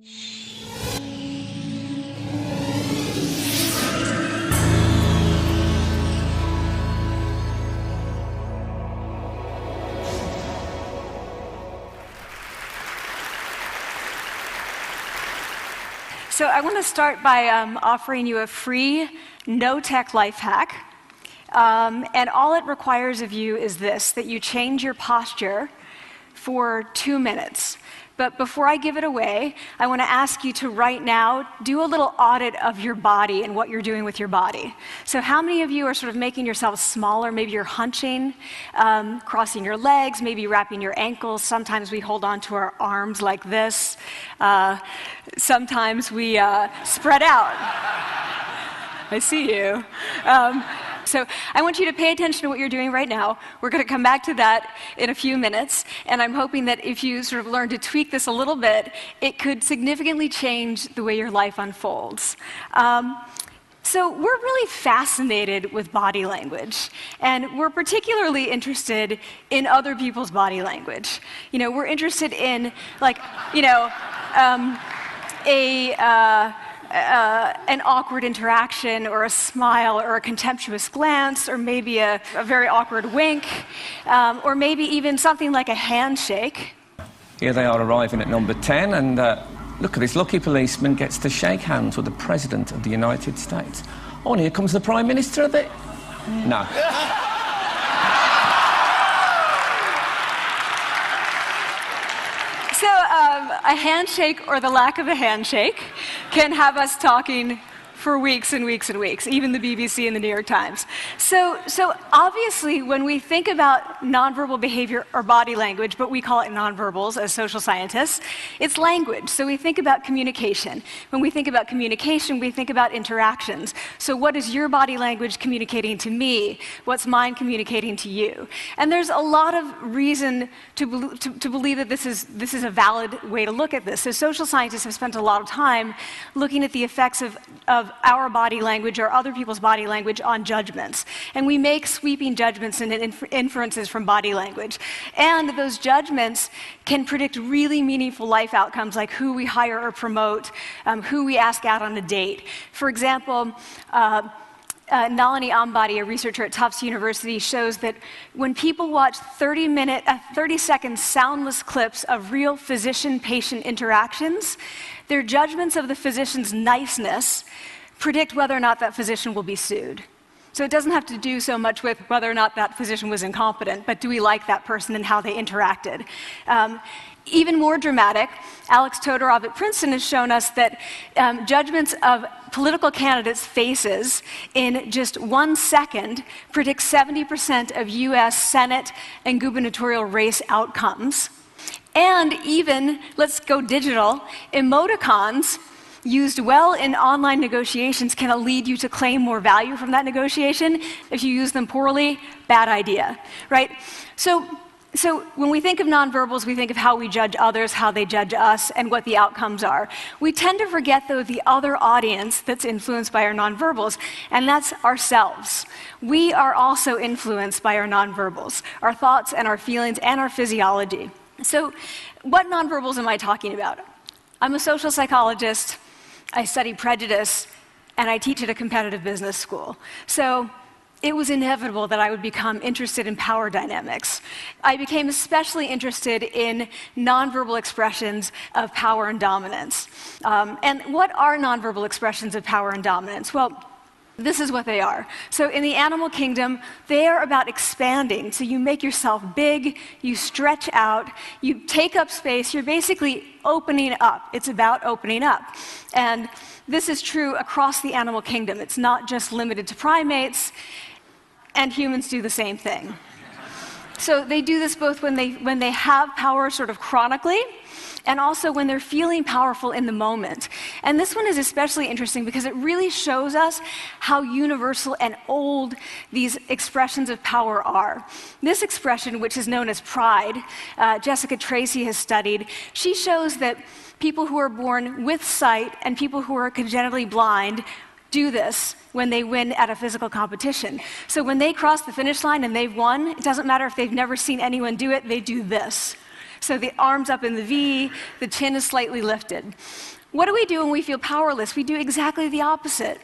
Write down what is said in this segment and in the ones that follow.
So I want to start by offering you a free, no-tech life hack. And all it requires of you is this, that you change your posture for 2 minutes. But before I give it away, I want to ask you to right now do a little audit of your body and what you're doing with your body. So how many of you are sort of making yourselves smaller? Maybe you're hunching, crossing your legs, maybe wrapping your ankles. Sometimes we hold on to our arms like this. Sometimes we spread out. I see you. So I want you to pay attention to what you're doing right now. We're going to come back to that in a few minutes, and I'm hoping that if you sort of learn to tweak this a little bit, it could significantly change the way your life unfolds. So we're really fascinated with body language, and we're particularly interested in other people's body language. You know, we're interested in, like, you know, an awkward interaction, or a smile, or a contemptuous glance, or maybe a very awkward wink, or maybe even something like a handshake. Here they are arriving at number 10, and look at this lucky policeman gets to shake hands with the President of the United States. Oh, and here comes the Prime Minister of it. No. So a handshake, or the lack of a handshake, can have us talking for weeks and weeks and weeks, even the BBC and the New York Times. So obviously, when we think about nonverbal behavior or body language, but we call it nonverbals as social scientists, it's language. So we think about communication. When we think about communication, we think about interactions. So what is your body language communicating to me? What's mine communicating to you? And there's a lot of reason to believe that this is a valid way to look at this. So social scientists have spent a lot of time looking at the effects of our body language or other people's body language on judgments. And we make sweeping judgments and inferences from body language. And those judgments can predict really meaningful life outcomes, like who we hire or promote, who we ask out on a date. For example, Nalini Ambady, a researcher at Tufts University, shows that when people watch 30-second soundless clips of real physician-patient interactions, their judgments of the physician's niceness predict whether or not that physician will be sued. So it doesn't have to do so much with whether or not that physician was incompetent, but do we like that person and how they interacted? Even more dramatic, Alex Todorov at Princeton has shown us that judgments of political candidates' faces in just 1 second predict 70% of US Senate and gubernatorial race outcomes. And even, let's go digital, emoticons used well in online negotiations can lead you to claim more value from that negotiation. If you use them poorly, bad idea, right? So when we think of nonverbals, we think of how we judge others, how they judge us, and what the outcomes are. We tend to forget, though, the other audience that's influenced by our nonverbals, and that's ourselves. We are also influenced by our nonverbals, our thoughts and our feelings and our physiology. So what nonverbals am I talking about? I'm a social psychologist, I study prejudice, and I teach at a competitive business school. So it was inevitable that I would become interested in power dynamics. I became especially interested in nonverbal expressions of power and dominance. And what are nonverbal expressions of power and dominance? Well, this is what they are. So in the animal kingdom, they are about expanding. So you make yourself big, you stretch out, you take up space, you're basically opening up. It's about opening up. And this is true across the animal kingdom. It's not just limited to primates, and humans do the same thing. So they do this both when they have power sort of chronically, and also when they're feeling powerful in the moment. And this one is especially interesting because it really shows us how universal and old these expressions of power are. This expression, which is known as pride, Jessica Tracy has studied, she shows that people who are born with sight and people who are congenitally blind do this when they win at a physical competition. So when they cross the finish line and they've won, it doesn't matter if they've never seen anyone do it, they do this. So the arms up in the V, the chin is slightly lifted. What do we do when we feel powerless? We do exactly the opposite.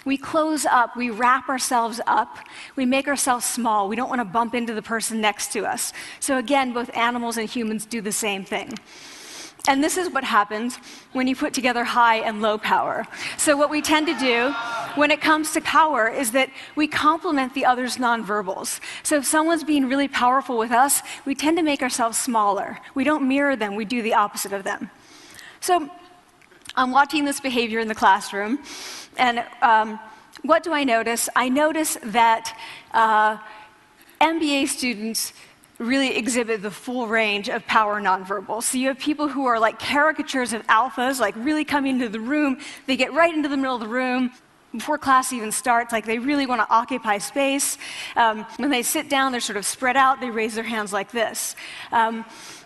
We close up, we wrap ourselves up, we make ourselves small. We don't want to bump into the person next to us. So again, both animals and humans do the same thing. And this is what happens when you put together high and low power. So what we tend to do when it comes to power is that we complement the other's nonverbals. So if someone's being really powerful with us, we tend to make ourselves smaller. We don't mirror them, we do the opposite of them. So I'm watching this behavior in the classroom, and what do I notice? I notice that MBA students really exhibit the full range of power nonverbals. So you have people who are like caricatures of alphas, like really coming into the room, they get right into the middle of the room, before class even starts, like they really want to occupy space. When they sit down, they're sort of spread out, they raise their hands like this.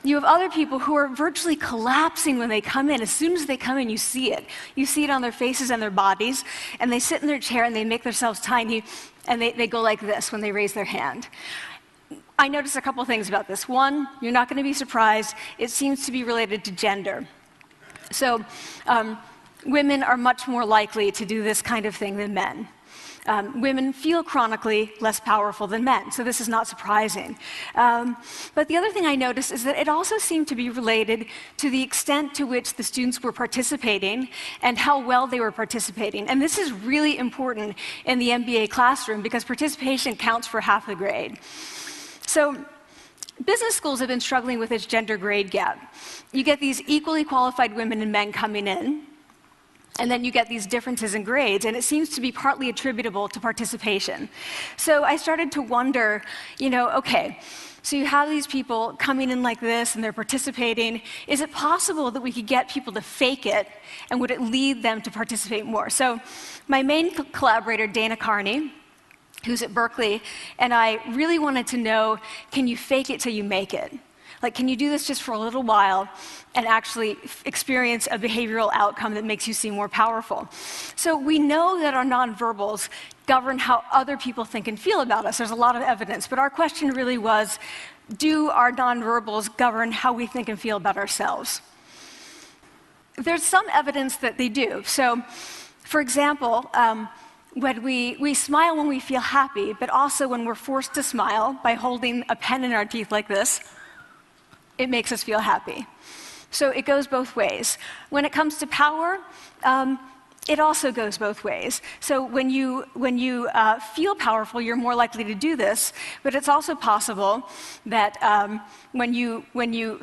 You have other people who are virtually collapsing when they come in. As soon as they come in, you see it. You see it on their faces and their bodies, and they sit in their chair and they make themselves tiny, and they go like this when they raise their hand. I noticed a couple things about this. One, you're not going to be surprised, it seems to be related to gender. So, women are much more likely to do this kind of thing than men. Women feel chronically less powerful than men, so this is not surprising. But the other thing I noticed is that it also seemed to be related to the extent to which the students were participating and how well they were participating. And this is really important in the MBA classroom because participation counts for half the grade. So business schools have been struggling with its gender grade gap. You get these equally qualified women and men coming in, and then you get these differences in grades, and it seems to be partly attributable to participation. So I started to wonder, okay, so you have these people coming in like this, and they're participating. Is it possible that we could get people to fake it, and would it lead them to participate more? So my main collaborator, Dana Carney, who's at Berkeley, and I really wanted to know, can you fake it till you make it? Like, can you do this just for a little while and actually experience a behavioral outcome that makes you seem more powerful? So we know that our nonverbals govern how other people think and feel about us. There's a lot of evidence, but our question really was, do our nonverbals govern how we think and feel about ourselves? There's some evidence that they do. So, for example, when we smile when we feel happy, but also when we're forced to smile by holding a pen in our teeth like this, it makes us feel happy. So it goes both ways. When it comes to power, it also goes both ways. So when you feel powerful, you're more likely to do this, but it's also possible that when you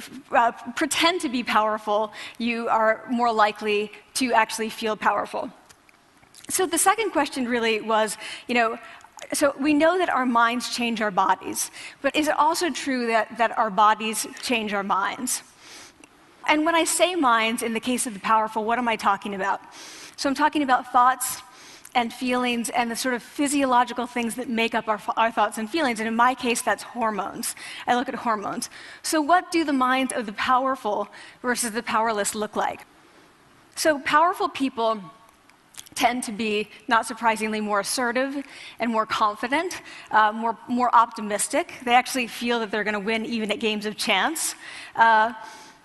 pretend to be powerful, you are more likely to actually feel powerful. So the second question really was, so we know that our minds change our bodies, but is it also true that our bodies change our minds? And when I say minds, in the case of the powerful, what am I talking about? So I'm talking about thoughts and feelings and the sort of physiological things that make up our thoughts and feelings, and in my case, that's hormones. I look at hormones. So what do the minds of the powerful versus the powerless look like? So powerful people tend to be, not surprisingly, more assertive and more confident, more optimistic. They actually feel that they're going to win even at games of chance.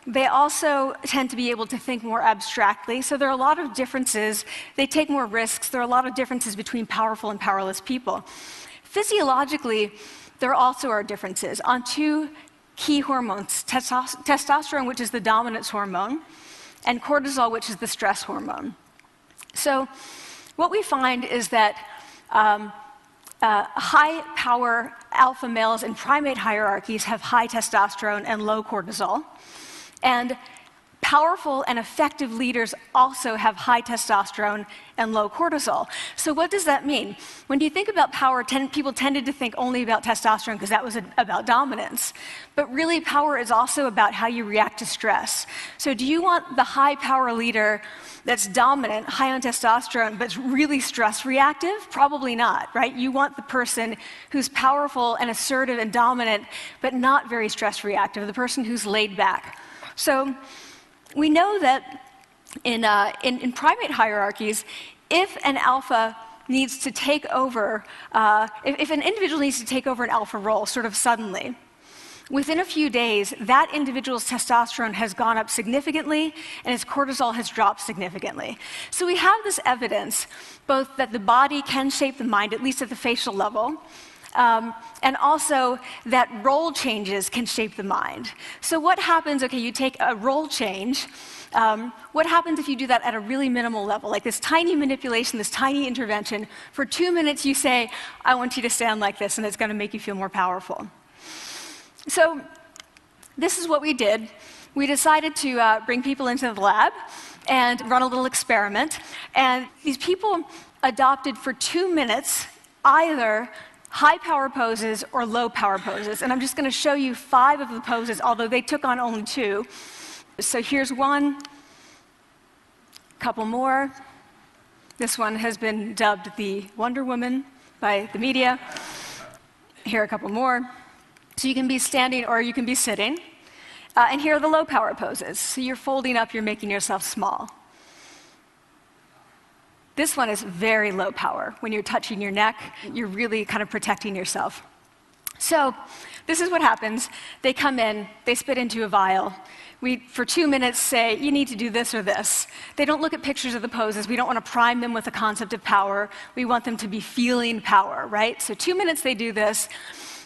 They also tend to be able to think more abstractly. So there are a lot of differences. They take more risks. There are a lot of differences between powerful and powerless people. Physiologically, there also are differences on two key hormones, testosterone, which is the dominance hormone, and cortisol, which is the stress hormone. So what we find is that high-power alpha males in primate hierarchies have high testosterone and low cortisol, and powerful and effective leaders also have high testosterone and low cortisol. So what does that mean? When you think about power, people tended to think only about testosterone because that was about dominance. But really, power is also about how you react to stress. So do you want the high-power leader that's dominant, high on testosterone, but really stress reactive? Probably not, right? You want the person who's powerful and assertive and dominant, but not very stress reactive, the person who's laid back. So we know that in primate hierarchies, if an alpha needs to take over, if an individual needs to take over an alpha role sort of suddenly, within a few days, that individual's testosterone has gone up significantly and his cortisol has dropped significantly. So we have this evidence, both that the body can shape the mind, at least at the facial level, and also that role changes can shape the mind. So what happens, okay, you take a role change, what happens if you do that at a really minimal level, like this tiny manipulation, this tiny intervention? For 2 minutes you say, I want you to stand like this, and it's going to make you feel more powerful. So this is what we did. We decided to bring people into the lab and run a little experiment. And these people adopted for 2 minutes either high power poses or low power poses. And I'm just going to show you 5 of the poses, although they took on only 2. So here's one, a couple more. This one has been dubbed the Wonder Woman by the media. Here are a couple more. So you can be standing or you can be sitting. And here are the low power poses. So you're folding up, you're making yourself small. This one is very low power. When you're touching your neck, you're really kind of protecting yourself. So this is what happens. They come in, they spit into a vial. We, for 2 minutes, say, you need to do this or this. They don't look at pictures of the poses. We don't want to prime them with the concept of power. We want them to be feeling power, right? So 2 minutes they do this.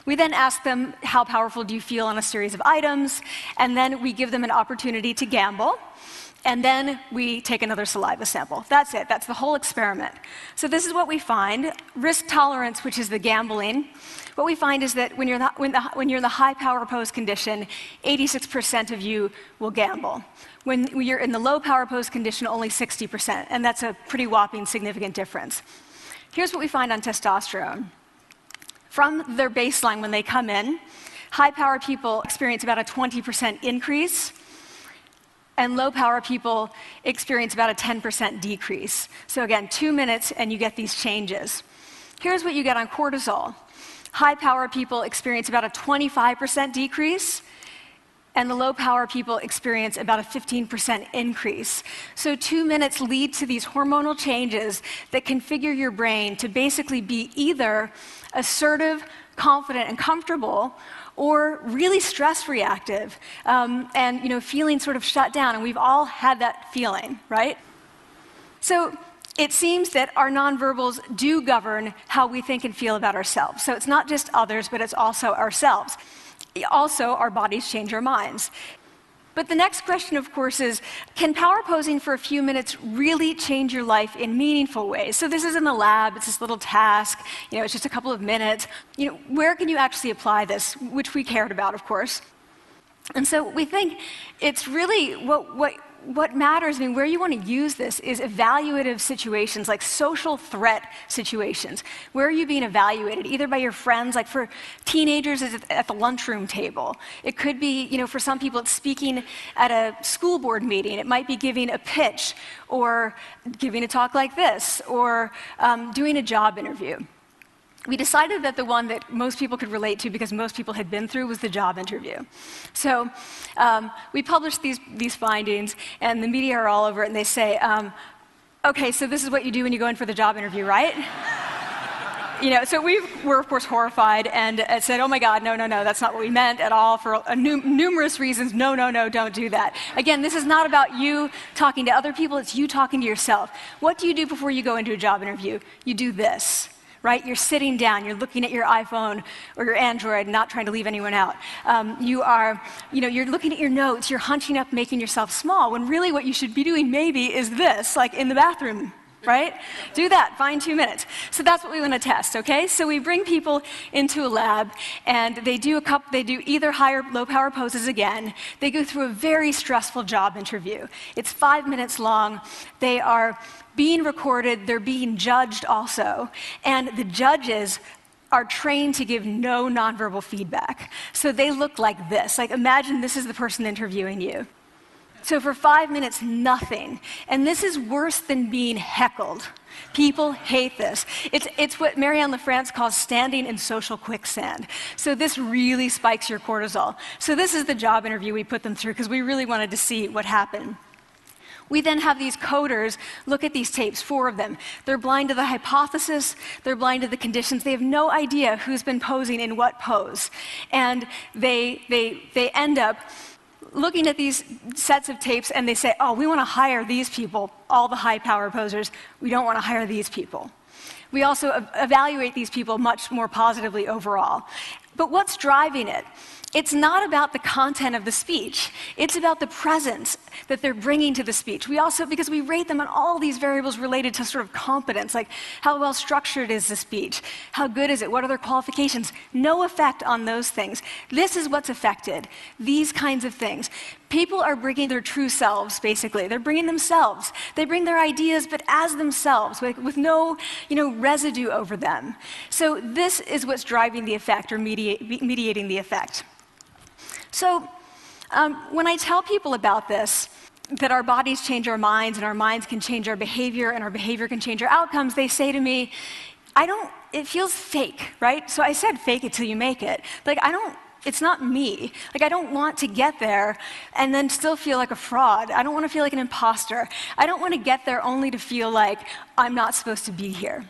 We then ask them, how powerful do you feel on a series of items? And then we give them an opportunity to gamble. And then we take another saliva sample. That's it. That's the whole experiment. So this is what we find. Risk tolerance, which is the gambling. What we find is that when you're in the high power pose condition, 86% of you will gamble. When you're in the low power pose condition, only 60%. And that's a pretty whopping significant difference. Here's what we find on testosterone. From their baseline when they come in, high power people experience about a 20% increase, and low power people experience about a 10% decrease. So again, 2 minutes and you get these changes. Here's what you get on cortisol. High power people experience about a 25% decrease, and the low power people experience about a 15% increase. So 2 minutes lead to these hormonal changes that configure your brain to basically be either assertive, confident, and comfortable, or really stress reactive, and feeling sort of shut down. And we've all had that feeling, right? So it seems that our nonverbals do govern how we think and feel about ourselves. So it's not just others, but it's also ourselves. Also, our bodies change our minds. But the next question, of course, is, can power posing for a few minutes really change your life in meaningful ways? So this is in the lab, it's this little task, it's just a couple of minutes. Where can you actually apply this, which we cared about, of course. And so we think it's really what matters, where you want to use this is evaluative situations, like social threat situations. Where are you being evaluated? Either by your friends, like for teenagers, it's at the lunchroom table. It could be, for some people, it's speaking at a school board meeting. It might be giving a pitch, or giving a talk like this, or doing a job interview. We decided that the one that most people could relate to, because most people had been through, was the job interview. So we published these findings, and the media are all over it, and they say, okay, so this is what you do when you go in for the job interview, right? So we were, of course, horrified and said, oh my God, no, that's not what we meant at all, for numerous reasons. No, don't do that. Again, this is not about you talking to other people, it's you talking to yourself. What do you do before you go into a job interview? You do this. Right? You're sitting down, you're looking at your iPhone or your Android, not trying to leave anyone out. You're looking at your notes, you're hunching up, making yourself small, when really what you should be doing maybe is this, like in the bathroom, right? Do that, find 2 minutes. So that's what we want to test, okay? So we bring people into a lab, and they do either high or low power poses again. They go through a very stressful job interview. It's 5 minutes long. They are being recorded, they're being judged also, and the judges are trained to give no nonverbal feedback. So they look like this. Like, imagine this is the person interviewing you. So for 5 minutes, nothing. And this is worse than being heckled. People hate this. It's what Marianne LaFrance calls standing in social quicksand. So this really spikes your cortisol. So this is the job interview we put them through, because we really wanted to see what happened. We then have these coders look at these tapes, 4 of them. They're blind to the hypothesis, they're blind to the conditions. They have no idea who's been posing in what pose. And they end up looking at these sets of tapes and they say, oh, we want to hire these people, all the high power posers. We don't want to hire these people. We also evaluate these people much more positively overall. But what's driving it? It's not about the content of the speech. It's about the presence that they're bringing to the speech. We also, because we rate them on all these variables related to sort of competence, like how well structured is the speech? How good is it? What are their qualifications? No effect on those things. This is what's affected, these kinds of things. People are bringing their true selves, basically. They're bringing themselves. They bring their ideas, but as themselves, with no residue over them. So this is what's driving the effect or mediating the effect. So when I tell people about this, that our bodies change our minds and our minds can change our behavior and our behavior can change our outcomes, they say to me, it feels fake, right? So I said fake it till you make it. Like, it's not me. Like, I don't want to get there and then still feel like a fraud. I don't want to feel like an imposter. I don't want to get there only to feel like I'm not supposed to be here.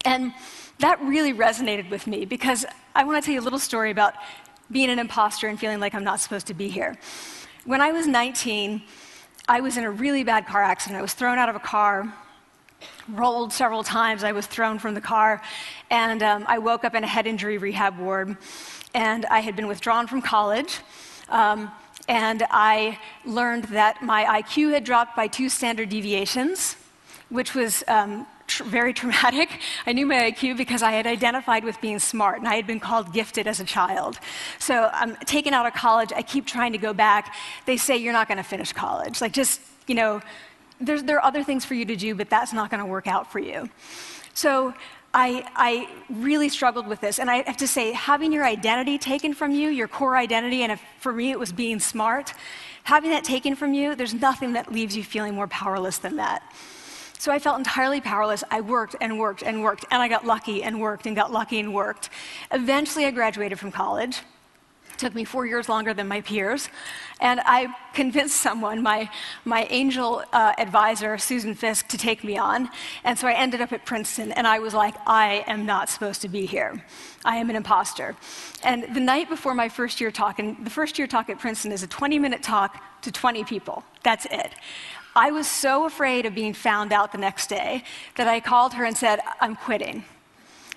And that really resonated with me because I want to tell you a little story about being an imposter and feeling like I'm not supposed to be here. When I was 19, I was in a really bad car accident. I was thrown out of a car, rolled several times. I was thrown from the car, and I woke up in a head injury rehab ward. And I had been withdrawn from college, and I learned that my IQ had dropped by 2 standard deviations, which was very traumatic. I knew my IQ because I had identified with being smart, and I had been called gifted as a child. So I'm taken out of college. I keep trying to go back. They say, you're not going to finish college. Like, just, there are other things for you to do, but that's not going to work out for you. So I really struggled with this, and I have to say, having your identity taken from you, your core identity, and for me it was being smart, having that taken from you, there's nothing that leaves you feeling more powerless than that. So I felt entirely powerless. I worked and worked and worked, and I got lucky and worked and got lucky and worked. Eventually I graduated from college. It took me 4 years longer than my peers, and I convinced someone, my angel advisor, Susan Fisk, to take me on, and so I ended up at Princeton, and I was like, I am not supposed to be here. I am an imposter. And the night before my first year talk, and the first year talk at Princeton is a 20-minute talk to 20 people. That's it. I was so afraid of being found out the next day that I called her and said, I'm quitting.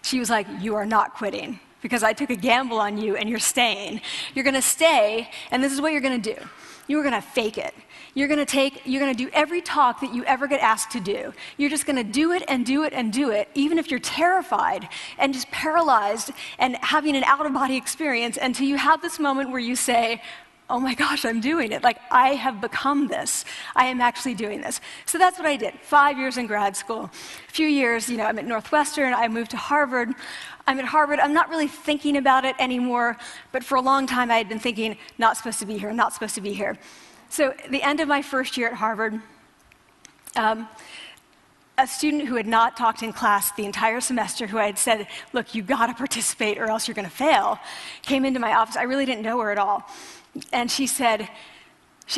She was like, you are not quitting, because I took a gamble on you and you're staying. You're going to stay, and this is what you're going to do. You're going to fake it. You're going to do every talk that you ever get asked to do. You're just going to do it and do it and do it, even if you're terrified and just paralyzed and having an out-of-body experience, until you have this moment where you say, oh my gosh, I'm doing it. Like, I have become this. I am actually doing this. So that's what I did. 5 years in grad school. A few years, I'm at Northwestern. I moved to Harvard. I'm at Harvard. I'm not really thinking about it anymore, but for a long time I had been thinking, not supposed to be here, not supposed to be here. So at the end of my first year at Harvard, a student who had not talked in class the entire semester, who I had said, look, you got to participate or else you're going to fail, came into my office. I really didn't know her at all. And she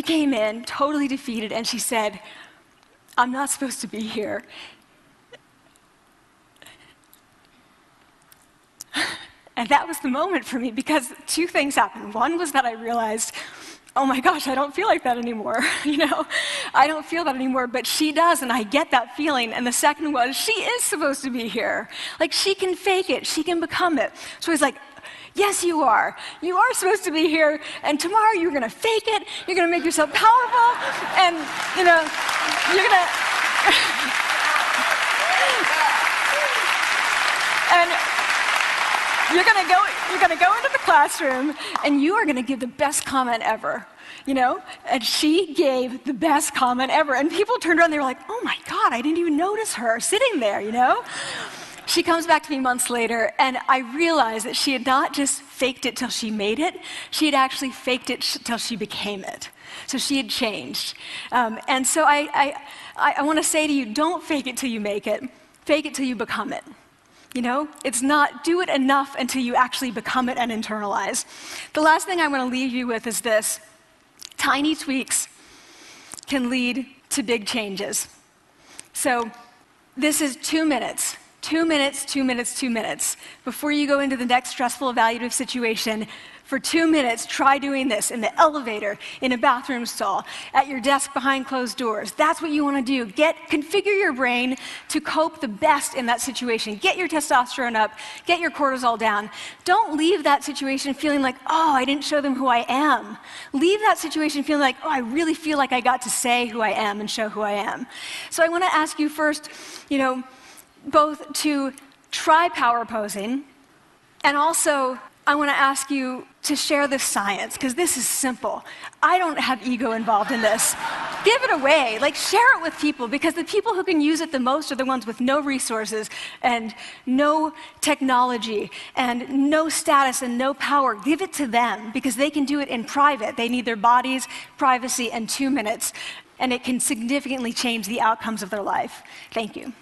came in totally defeated, and she said, I'm not supposed to be here. And that was the moment for me, because 2 things happened. One was that I realized, oh my gosh, I don't feel like that anymore. I don't feel that anymore, but she does, and I get that feeling. And the second was, she is supposed to be here. Like, she can fake it, she can become it. So I was like, yes, you are. You are supposed to be here, and tomorrow you're going to fake it, you're going to make yourself powerful, and, you're going to... and you're going to go into the classroom, and you are going to give the best comment ever, And she gave the best comment ever, and people turned around, they were like, oh my God, I didn't even notice her sitting there, She comes back to me months later, and I realized that she had not just faked it till she made it, she had actually faked it till she became it. So she had changed. And so I want to say to you, don't fake it till you make it. Fake it till you become it. It's not do it enough until you actually become it and internalize. The last thing I want to leave you with is this. Tiny tweaks can lead to big changes. So this is 2 minutes. 2 minutes, 2 minutes, 2 minutes. Before you go into the next stressful evaluative situation, for 2 minutes, try doing this in the elevator, in a bathroom stall, at your desk behind closed doors. That's what you want to do. Configure your brain to cope the best in that situation. Get your testosterone up, get your cortisol down. Don't leave that situation feeling like, oh, I didn't show them who I am. Leave that situation feeling like, oh, I really feel like I got to say who I am and show who I am. So I want to ask you first, both to try power posing, and also I want to ask you to share this science, because this is simple. I don't have ego involved in this. Give it away. Share it with people, because the people who can use it the most are the ones with no resources and no technology and no status and no power. Give it to them, because they can do it in private. They need their bodies, privacy, and 2 minutes, and it can significantly change the outcomes of their life. Thank you.